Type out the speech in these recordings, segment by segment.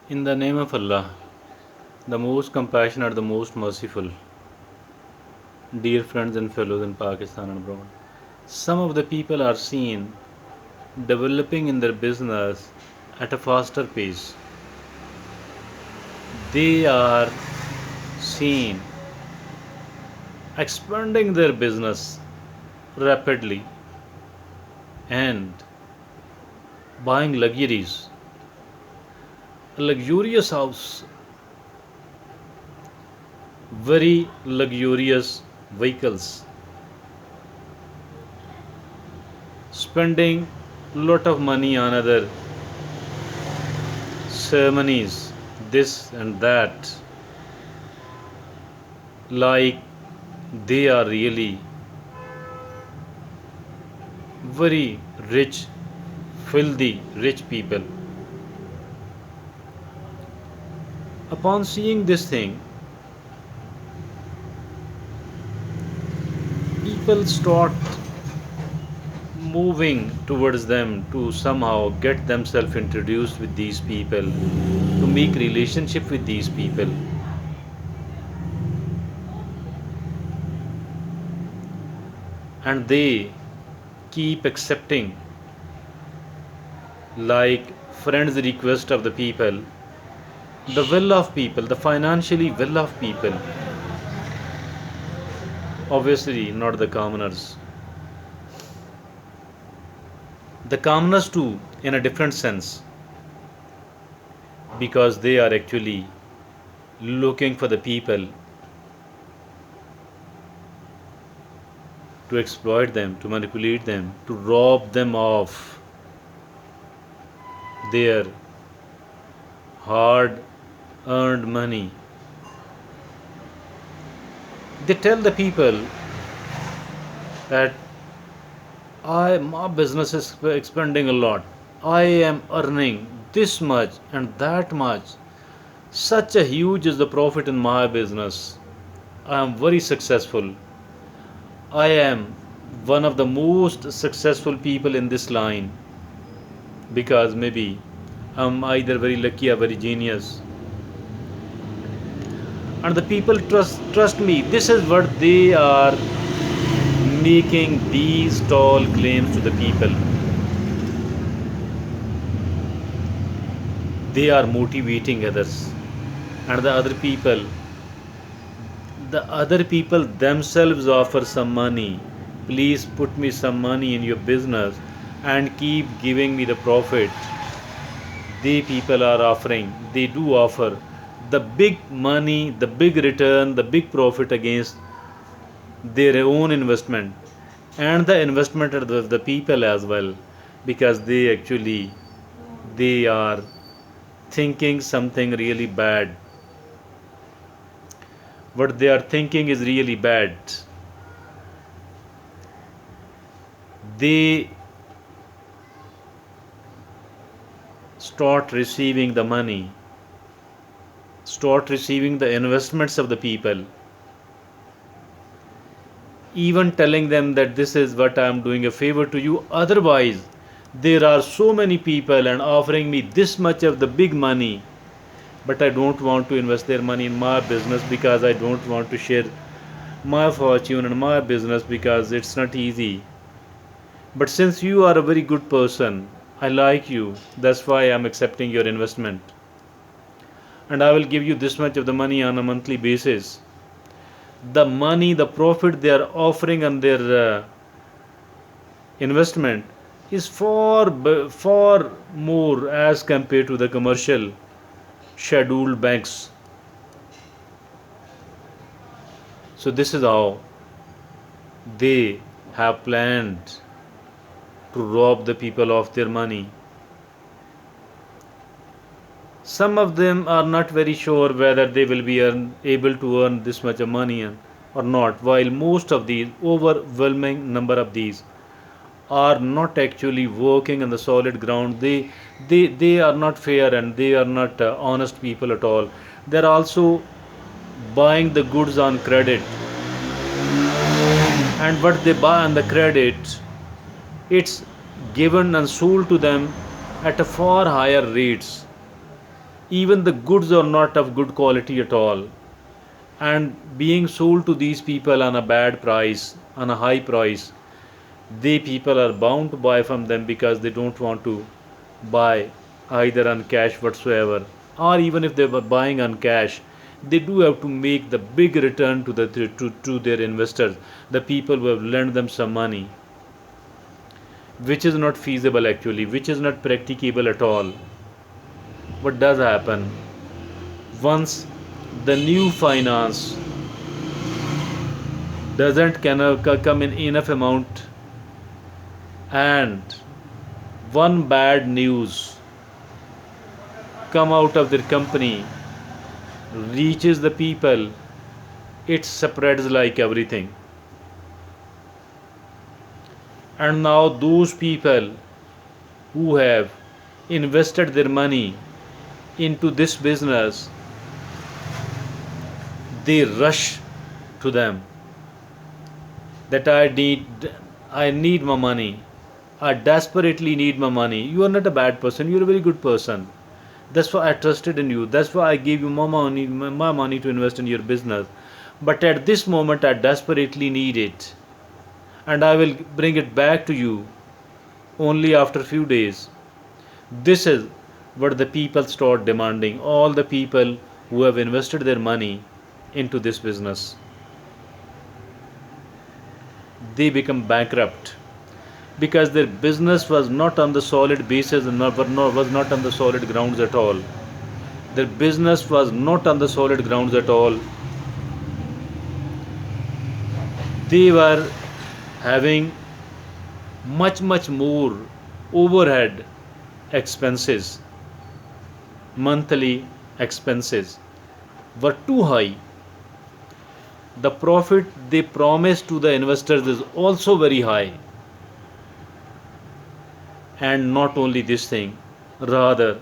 In the name of Allah, the most compassionate, the most merciful, dear friends and fellows in Pakistan and abroad, some of the people are seen developing in their business at a faster pace. They are seen expanding their business rapidly and buying luxuries, a luxurious house, very luxurious vehicles, spending lot of money on other ceremonies, this and that, like they are really very rich, filthy rich people. Upon seeing this thing, people start moving towards them to somehow get themselves introduced with these people, to make relationship with these people. And they keep accepting like friends request of the people, the will of people, the financially will of people, obviously not the commoners. The commoners too in a different sense, because they are actually looking for the people to exploit them, to manipulate them, to rob them of their hard earned money. They tell the people that my business is expanding a lot. I am earning this much and that much. Such a huge is the profit in my business. I am very successful. I am one of the most successful people in this line because maybe I'm either very lucky or very genius. And the people trust me. This is what they are making these tall claims to the people. They are motivating others, and the other people themselves offer some money. Please put me some money in your business and keep giving me the profit. They people are offering, they do offer the big money, the big return, the big profit against their own investment and the investment of the people as well, because they are thinking something really bad. What they are thinking is really bad. They start receiving the money, start receiving the investments of the people, even telling them that this is what I am doing a favor to you. Otherwise, there are so many people and offering me this much of the big money, but I don't want to invest their money in my business because I don't want to share my fortune and my business because it's not easy. But since you are a very good person, I like you, that's why I'm accepting your investment. And I will give you this much of the money on a monthly basis. The money, the profit they are offering on their investment is far more as compared to the commercial scheduled banks. So this is how they have planned to rob the people of their money. Some of them are not very sure whether they will be able to earn this much of money or not, while most of these, overwhelming number of these, are not actually working on the solid ground. They are not fair and they are not honest people at all. They are also buying the goods on credit, and what they buy on the credit, it's given and sold to them at a far higher rates. Even the goods are not of good quality at all, and being sold to these people on a bad price, on a high price, they people are bound to buy from them because they don't want to buy either on cash whatsoever, or even if they were buying on cash, they do have to make the big return to to their investors, the people who have lent them some money, which is not feasible actually, which is not practicable at all. What does happen once the new finance doesn't come in enough amount, and one bad news come out of their company reaches the people, it spreads like everything. And now those people who have invested their money into this business, they rush to them that I need my money. I desperately need my money. You are not a bad person, you are a very good person. That's why I trusted in you. That's why I gave you my money to invest in your business. But at this moment I desperately need it. And I will bring it back to you only after few days. This is what the people start demanding. All the people who have invested their money into this business, they become bankrupt because their business was not on the solid basis and was not on the solid grounds at all. Their business was not on the solid grounds at all. They were having much more overhead expenses. Monthly expenses were too high. The profit they promised to the investors is also very high. And not only this thing, rather,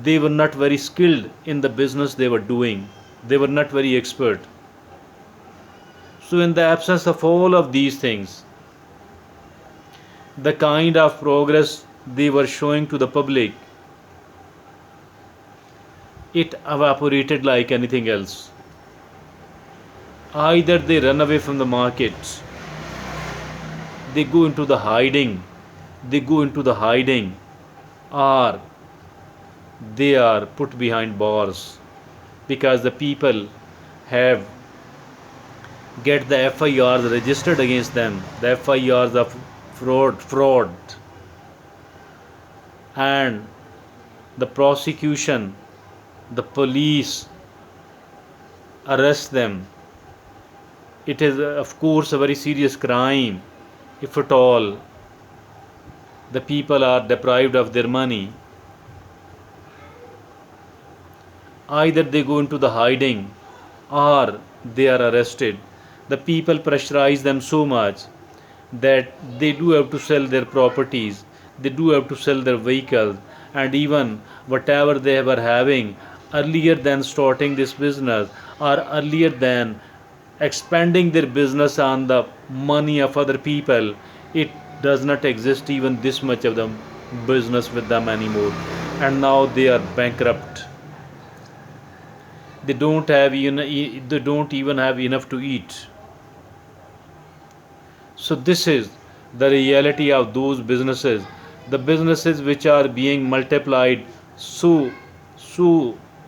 they were not very skilled in the business they were doing. They were not very expert. So, in the absence of all of these things, the kind of progress they were showing to the public, it evaporated like anything else. Either they run away from the markets, they go into the hiding, they go into the hiding, or they are put behind bars because the people have get the FIRs registered against them, the FIRs of fraud, and the prosecution, the police arrest them. It is, of course, a very serious crime if at all the people are deprived of their money. Either they go into the hiding or they are arrested. The people pressurize them so much that they do have to sell their properties, they do have to sell their vehicles, and even whatever they were having earlier than starting this business or earlier than expanding their business on the money of other people, it does not exist even this much of the business with them anymore. And now they are bankrupt. They don't even have enough to eat. So this is the reality of those businesses, the businesses which are being multiplied so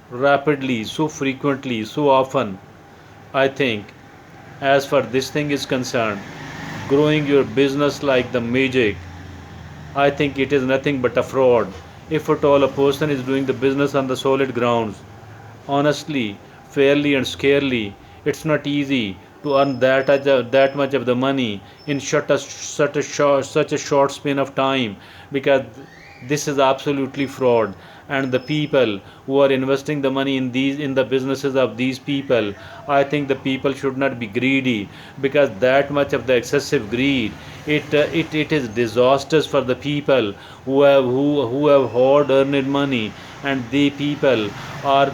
rapidly, so frequently, so often. I think, as far this thing is concerned, growing your business like the magic, I think it is nothing but a fraud. If at all a person is doing the business on the solid grounds, honestly, fairly and scarcely, it's not easy to earn that much of the money in such a short span of time, because this is absolutely fraud. And the people who are investing the money in the businesses of these people, I think the people should not be greedy, because that much of the excessive greed, it is disastrous for the people who have hard earned money, and they people are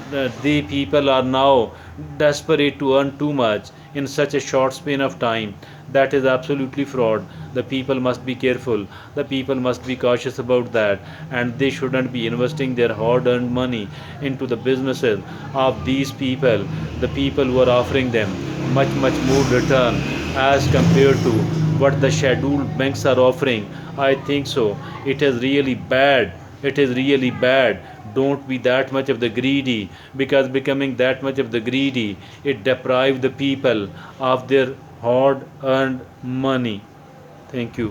now desperate to earn too much in such a short span of time. That is absolutely fraud. The people must be careful. The people must be cautious about that, and they shouldn't be investing their hard earned money into the businesses of these people, the people who are offering them much more return as compared to what the scheduled banks are offering. I think so. It is really bad. It is really bad. Don't be that much of the greedy, because becoming that much of the greedy, it deprives the people of their hard earned money. Thank you.